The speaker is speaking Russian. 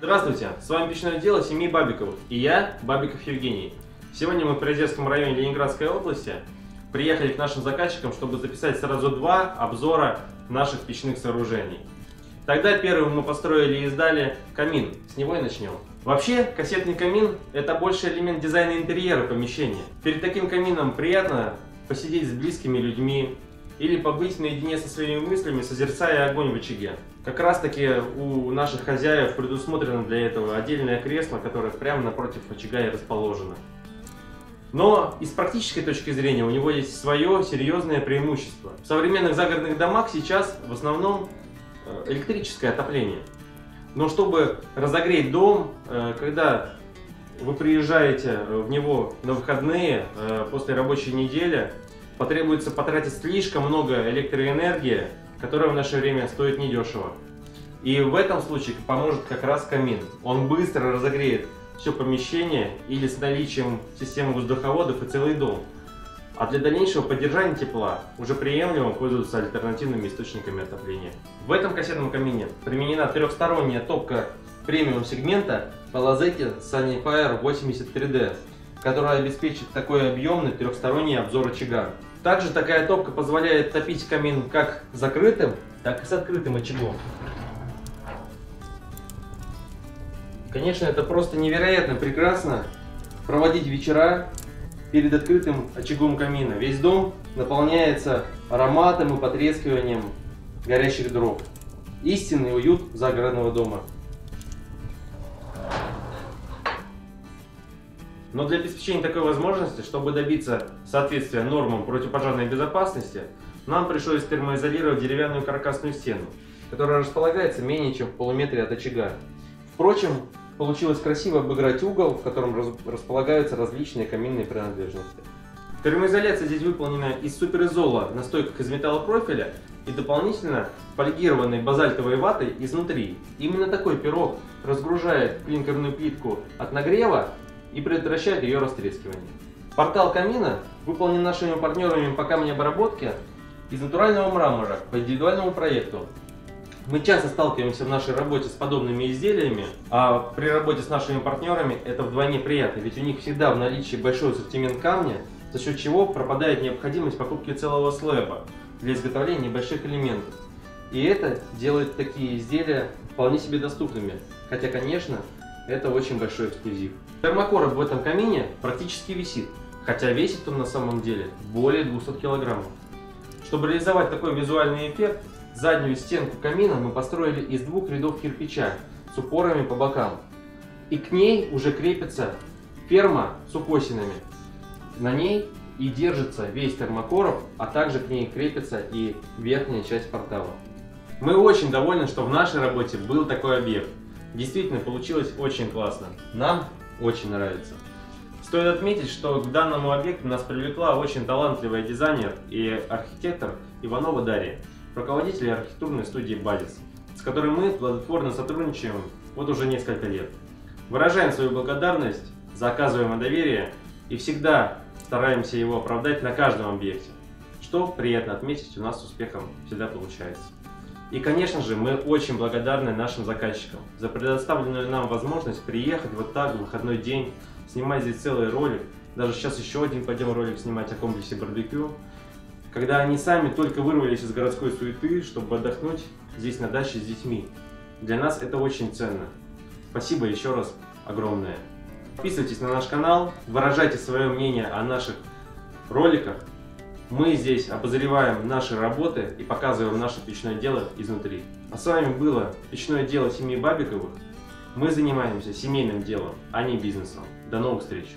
Здравствуйте, с вами печное дело семьи Бабиковых и я, Бабиков Евгений. Сегодня мы в Приозерском районе Ленинградской области приехали к нашим заказчикам, чтобы записать сразу два обзора наших печных сооружений. Тогда первым мы построили и сдали камин, с него и начнем. Вообще, кассетный камин – это больше элемент дизайна интерьера помещения. Перед таким камином приятно посидеть с близкими людьми или побыть наедине со своими мыслями, созерцая огонь в очаге. Как раз таки у наших хозяев предусмотрено для этого отдельное кресло, которое прямо напротив очага и расположено. Но и с практической точки зрения у него есть свое серьезное преимущество. В современных загородных домах сейчас в основном электрическое отопление. Но чтобы разогреть дом, когда вы приезжаете в него на выходные после рабочей недели, потребуется потратить слишком много электроэнергии, которая в наше время стоит недешево. И в этом случае поможет как раз камин. Он быстро разогреет все помещение или с наличием системы воздуховодов и целый дом. А для дальнейшего поддержания тепла уже приемлемо пользоваться альтернативными источниками отопления. В этом кассетном камине применена трехсторонняя топка премиум сегмента Palazzetti Sunnyfire 83D, которая обеспечит такой объемный трехсторонний обзор очага. Также такая топка позволяет топить камин как закрытым, так и с открытым очагом. Конечно, это просто невероятно прекрасно проводить вечера перед открытым очагом камина. Весь дом наполняется ароматом и потрескиванием горящих дров. Истинный уют загородного дома. Но для обеспечения такой возможности, чтобы добиться соответствия нормам противопожарной безопасности, нам пришлось термоизолировать деревянную каркасную стену, которая располагается менее чем в полуметре от очага. Впрочем, получилось красиво обыграть угол, в котором располагаются различные каминные принадлежности. Термоизоляция здесь выполнена из суперизола на стойках из металлопрофиля и дополнительно фольгированной базальтовой ватой изнутри. Именно такой пирог разгружает клинкерную плитку от нагрева и предотвращает ее растрескивание. Портал камина выполнен нашими партнерами по камнеобработке из натурального мрамора по индивидуальному проекту. Мы часто сталкиваемся в нашей работе с подобными изделиями, а при работе с нашими партнерами это вдвойне приятно, ведь у них всегда в наличии большой ассортимент камня, за счет чего пропадает необходимость покупки целого слэба для изготовления небольших элементов. И это делает такие изделия вполне себе доступными, хотя, конечно, это очень большой эксклюзив. Термокороб в этом камине практически висит, хотя весит он на самом деле более 200 килограммов. Чтобы реализовать такой визуальный эффект, заднюю стенку камина мы построили из двух рядов кирпича с упорами по бокам. И к ней уже крепится ферма с укосинами. На ней и держится весь термокороб, а также к ней крепится и верхняя часть портала. Мы очень довольны, что в нашей работе был такой объект. Действительно получилось очень классно. Нам очень нравится. Стоит отметить, что к данному объекту нас привлекла очень талантливая дизайнер и архитектор Иванова Дарья, руководитель архитектурной студии «Базис», с которой мы плодотворно сотрудничаем вот уже несколько лет. Выражаем свою благодарность за оказываемое доверие и всегда стараемся его оправдать на каждом объекте, что приятно отметить, у нас с успехом всегда получается. И, конечно же, мы очень благодарны нашим заказчикам за предоставленную нам возможность приехать вот так в выходной день, снимать здесь целый ролик. Даже сейчас еще один пойдем ролик снимать о комплексе барбекю. Когда они сами только вырвались из городской суеты, чтобы отдохнуть здесь на даче с детьми. Для нас это очень ценно. Спасибо еще раз огромное. Подписывайтесь на наш канал, выражайте свое мнение о наших роликах. Мы здесь обозреваем наши работы и показываем наше печное дело изнутри. А с вами было печное дело семьи Бабиковых. Мы занимаемся семейным делом, а не бизнесом. До новых встреч!